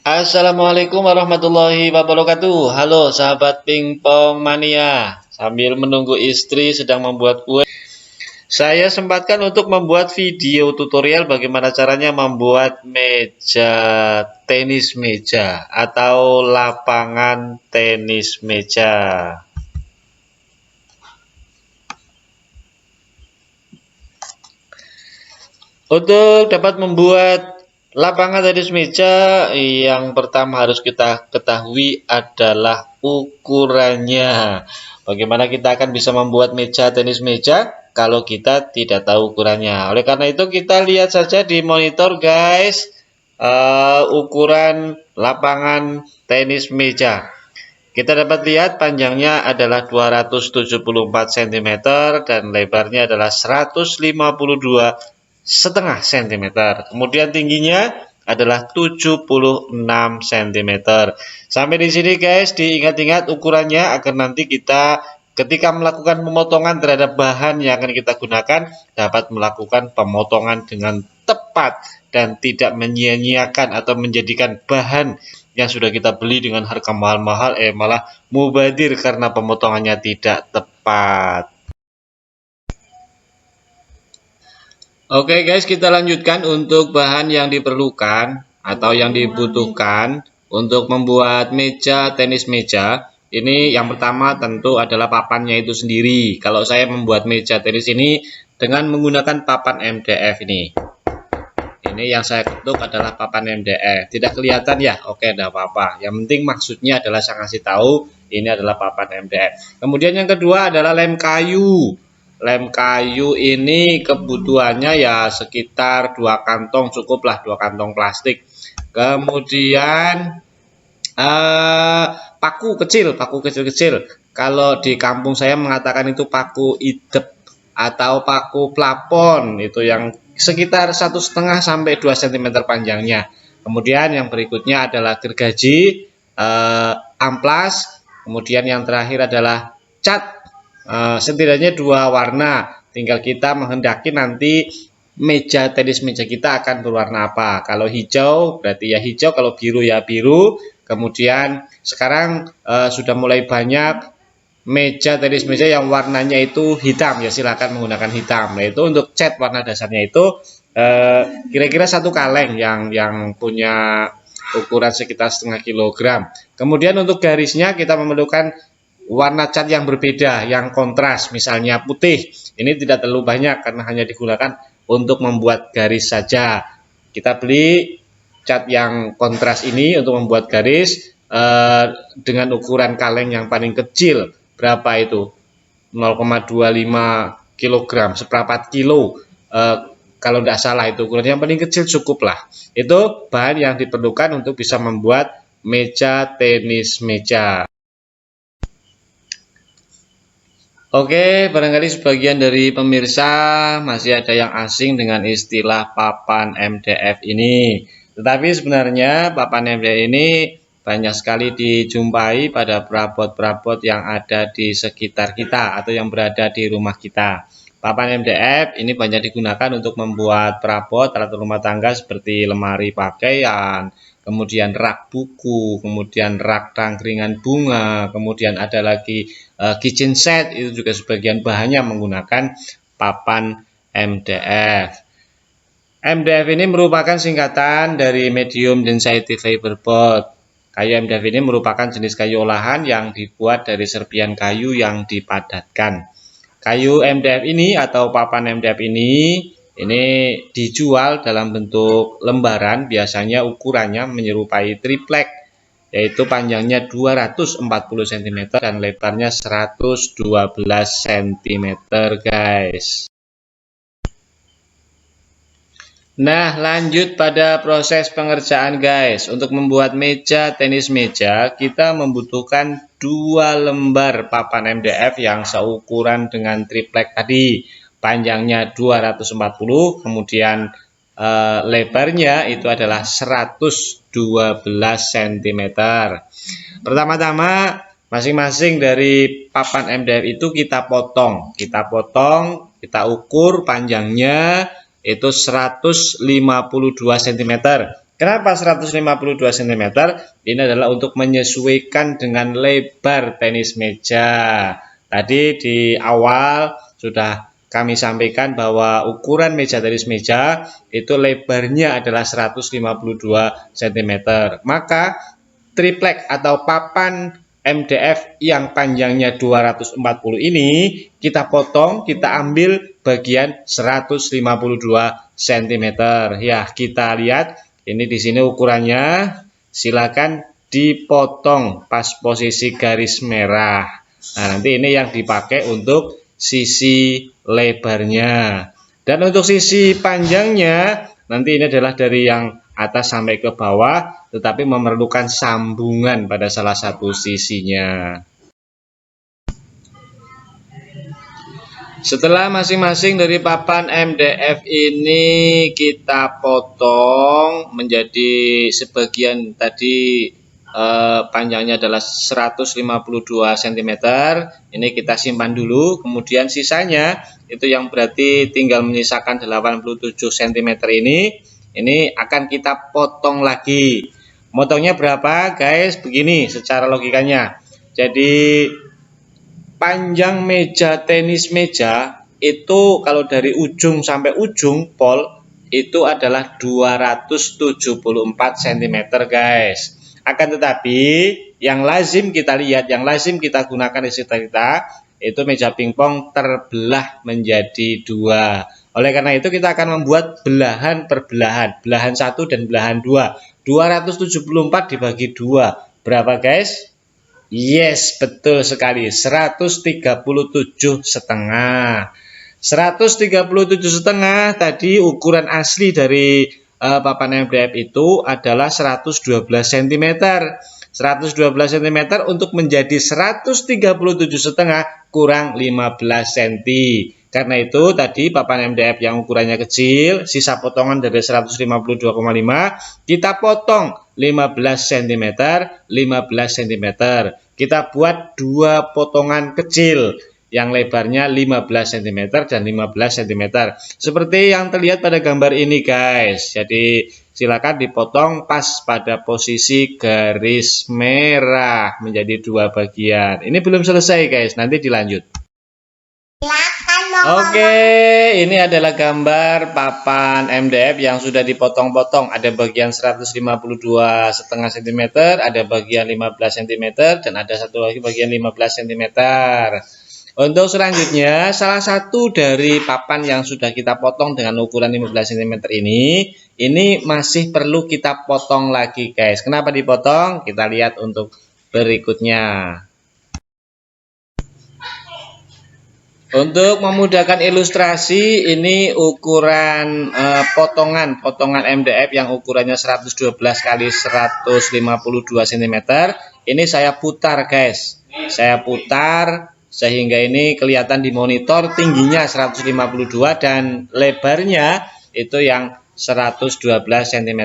Assalamualaikum warahmatullahi wabarakatuh. Halo sahabat pingpong mania. Sambil menunggu istri sedang membuat kue, saya sempatkan untuk membuat video tutorial bagaimana caranya membuat meja tenis meja atau lapangan tenis meja. Untuk dapat membuat lapangan tenis meja, yang pertama harus kita ketahui adalah ukurannya. Bagaimana kita akan bisa membuat meja tenis meja kalau kita tidak tahu ukurannya? Oleh karena itu kita lihat saja di monitor guys, ukuran lapangan tenis meja. Kita dapat lihat panjangnya adalah 274 cm dan lebarnya adalah 152,5 cm. Kemudian tingginya adalah 76 cm. Sampai di sini guys, diingat-ingat ukurannya agar nanti kita ketika melakukan pemotongan terhadap bahan yang akan kita gunakan dapat melakukan pemotongan dengan tepat dan tidak menyia-nyiakan atau menjadikan bahan yang sudah kita beli dengan harga mahal-mahal malah mubadir karena pemotongannya tidak tepat. Oke guys, kita lanjutkan untuk bahan yang diperlukan atau yang dibutuhkan untuk membuat meja tenis meja. Ini yang pertama tentu adalah papannya itu sendiri. Kalau saya membuat meja tenis ini dengan menggunakan papan MDF ini. Ini yang saya ketuk adalah papan MDF. Tidak kelihatan ya? Oke, tidak apa-apa. Yang penting maksudnya adalah saya kasih tahu ini adalah papan MDF. Kemudian yang kedua adalah lem kayu. Lem kayu ini kebutuhannya ya sekitar 2 kantong, cukuplah 2 kantong plastik. Kemudian paku kecil-kecil. Kalau di kampung saya mengatakan itu paku idep atau paku plafon, itu yang sekitar 1,5 sampai 2 cm panjangnya. Kemudian yang berikutnya adalah gergaji, amplas, kemudian yang terakhir adalah cat, setidaknya 2 warna. Tinggal kita menghendaki nanti meja tenis meja kita akan berwarna apa. Kalau hijau berarti ya hijau, kalau biru ya biru. Kemudian sekarang sudah mulai banyak meja tenis meja yang warnanya itu hitam, ya silakan menggunakan hitam. Nah itu untuk cat warna dasarnya itu kira-kira 1 kaleng yang punya ukuran sekitar setengah kilogram. Kemudian untuk garisnya kita memerlukan warna cat yang berbeda, yang kontras, misalnya putih. Ini tidak terlalu banyak karena hanya digunakan untuk membuat garis saja. Kita beli cat yang kontras ini untuk membuat garis dengan ukuran kaleng yang paling kecil. Berapa itu? 0,25 kg, seperempat kilo. Kalau tidak salah itu ukuran yang paling kecil cukuplah. Itu bahan yang diperlukan untuk bisa membuat meja tenis meja. Oke, barangkali sebagian dari pemirsa masih ada yang asing dengan istilah papan MDF ini. Tetapi sebenarnya papan MDF ini banyak sekali dijumpai pada perabot-perabot yang ada di sekitar kita atau yang berada di rumah kita. Papan MDF ini banyak digunakan untuk membuat perabot alat rumah tangga seperti lemari pakaian, kemudian rak buku, kemudian rak tangkringan bunga, kemudian ada lagi kitchen set, itu juga sebagian bahannya menggunakan papan MDF. MDF ini merupakan singkatan dari medium density fiberboard. Kayu MDF ini merupakan jenis kayu olahan yang dibuat dari serpian kayu yang dipadatkan. Kayu MDF ini atau papan MDF ini dijual dalam bentuk lembaran, biasanya ukurannya menyerupai triplek, yaitu panjangnya 240 cm dan lebarnya 112 cm guys. Nah, lanjut pada proses pengerjaan guys. Untuk membuat meja tenis meja, kita membutuhkan 2 lembar papan MDF yang seukuran dengan triplek tadi. Panjangnya 240, kemudian lebarnya itu adalah 112 cm. Pertama-tama masing-masing dari papan MDF itu kita potong, kita ukur panjangnya itu 152 cm, Kenapa 152 cm? Ini adalah untuk menyesuaikan dengan lebar tenis meja. Tadi di awal sudah kami sampaikan bahwa ukuran meja tenis meja itu lebarnya adalah 152 cm. Maka triplek atau papan MDF yang panjangnya 240 ini kita potong, kita ambil bagian 152 cm. Ya, kita lihat ini di sini ukurannya, silakan dipotong pas posisi garis merah. Nah, nanti ini yang dipakai untuk sisi lebarnya. Dan untuk sisi panjangnya, nanti ini adalah dari yang atas sampai ke bawah, tetapi memerlukan sambungan pada salah satu sisinya. Setelah masing-masing dari papan MDF ini kita potong menjadi sebagian tadi panjangnya adalah 152 cm. Ini kita simpan dulu, kemudian sisanya itu yang berarti tinggal menyisakan 87 cm ini akan kita potong lagi. Motongnya berapa, guys? Begini secara logikanya. Jadi panjang meja tenis meja itu kalau dari ujung sampai ujung pol itu adalah 274 cm, guys. Akan tetapi yang lazim kita lihat, yang lazim kita gunakan di istilah kita itu meja pingpong terbelah menjadi dua. Oleh karena itu kita akan membuat belahan per belahan, belahan 1 dan belahan 2. 274 dibagi 2. Berapa, guys? Yes, betul sekali. 137,5. 137,5 tadi ukuran asli dari papan MDF itu adalah 112 cm. 112 cm untuk menjadi 137,5 kurang 15 cm. Karena itu tadi papan MDF yang ukurannya kecil, sisa potongan dari 152,5 kita potong 15 cm, 15 cm. Kita buat dua potongan kecil yang lebarnya 15 cm dan 15 cm. Seperti yang terlihat pada gambar ini, guys. Jadi silakan dipotong pas pada posisi garis merah menjadi dua bagian. Ini belum selesai, guys. Nanti dilanjut. Oke, ini adalah gambar papan MDF yang sudah dipotong-potong. Ada bagian 152,5 cm, ada bagian 15 cm, dan ada satu lagi bagian 15 cm. Untuk selanjutnya, salah satu dari papan yang sudah kita potong dengan ukuran 15 cm ini masih perlu kita potong lagi, guys. Kenapa dipotong? Kita lihat untuk berikutnya. Untuk memudahkan ilustrasi, ini ukuran potongan MDF yang ukurannya 112 kali 152 cm. Ini saya putar, guys. Saya putar sehingga ini kelihatan di monitor tingginya 152 dan lebarnya itu yang 112 cm.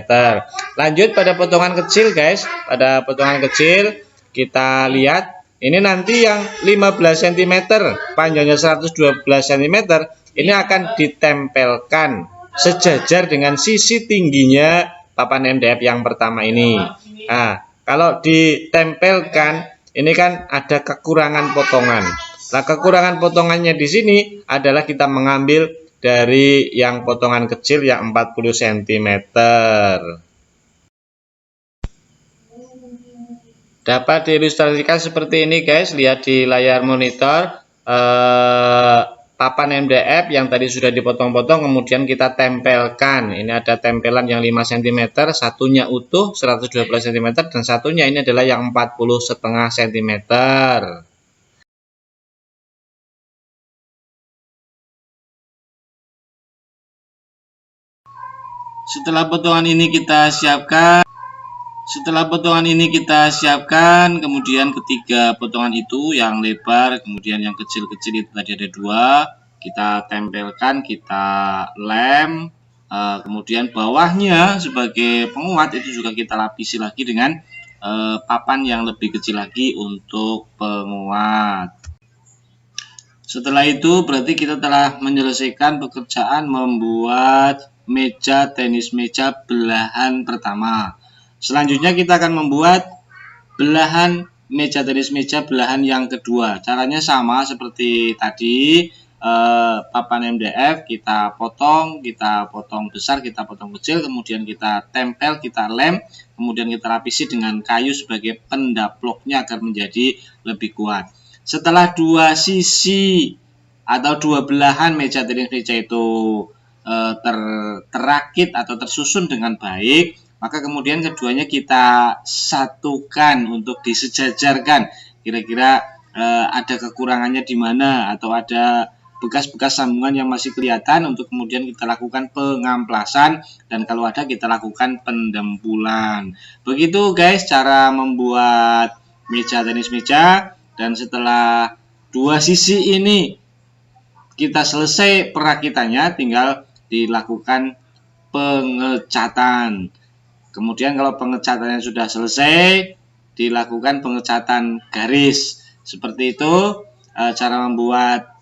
Lanjut pada potongan kecil, guys. Pada potongan kecil kita lihat ini nanti yang 15 cm, panjangnya 112 cm, ini akan ditempelkan sejajar dengan sisi tingginya papan MDF yang pertama ini. Nah, kalau ditempelkan, ini kan ada kekurangan potongan. Nah, kekurangan potongannya di sini adalah kita mengambil dari yang potongan kecil yang 40 cm. Dapat diilustrasikan seperti ini, guys. Lihat di layar monitor papan MDF yang tadi sudah dipotong-potong kemudian kita tempelkan. Ini ada tempelan yang 5 cm, satunya utuh 112 cm dan satunya ini adalah yang 40,5 cm. Setelah potongan ini kita siapkan, kemudian ketiga potongan itu yang lebar, kemudian yang kecil-kecil itu tadi ada dua, kita tempelkan, kita lem, kemudian bawahnya sebagai penguat itu juga kita lapisi lagi dengan papan yang lebih kecil lagi untuk penguat. Setelah itu berarti kita telah menyelesaikan pekerjaan membuat meja tenis meja belahan pertama. Selanjutnya kita akan membuat belahan meja tenis meja belahan yang kedua. Caranya sama seperti tadi. Papan MDF kita potong besar, kita potong kecil, kemudian kita tempel, kita lem, kemudian kita lapisi dengan kayu sebagai pendaploknya agar menjadi lebih kuat. Setelah dua sisi atau dua belahan meja tenis meja itu terakit atau tersusun dengan baik, maka kemudian keduanya kita satukan untuk disejajarkan. Kira-kira ada kekurangannya di mana atau ada bekas-bekas sambungan yang masih kelihatan, untuk kemudian kita lakukan pengamplasan, dan kalau ada kita lakukan pendempulan. Begitu guys cara membuat meja tenis meja. Dan setelah dua sisi ini kita selesai perakitannya, tinggal dilakukan pengecatan. Kemudian kalau pengecatannya sudah selesai, dilakukan pengecatan garis. Seperti itu cara membuat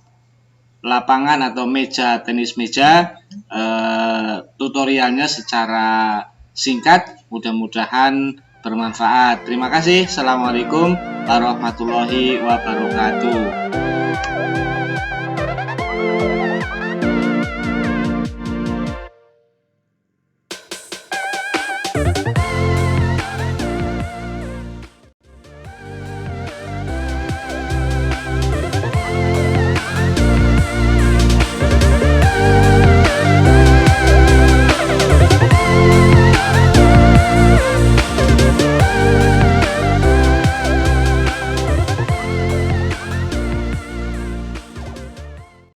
lapangan atau meja tenis meja. Tutorialnya secara singkat, mudah-mudahan bermanfaat. Terima kasih. Assalamualaikum warahmatullahi wabarakatuh.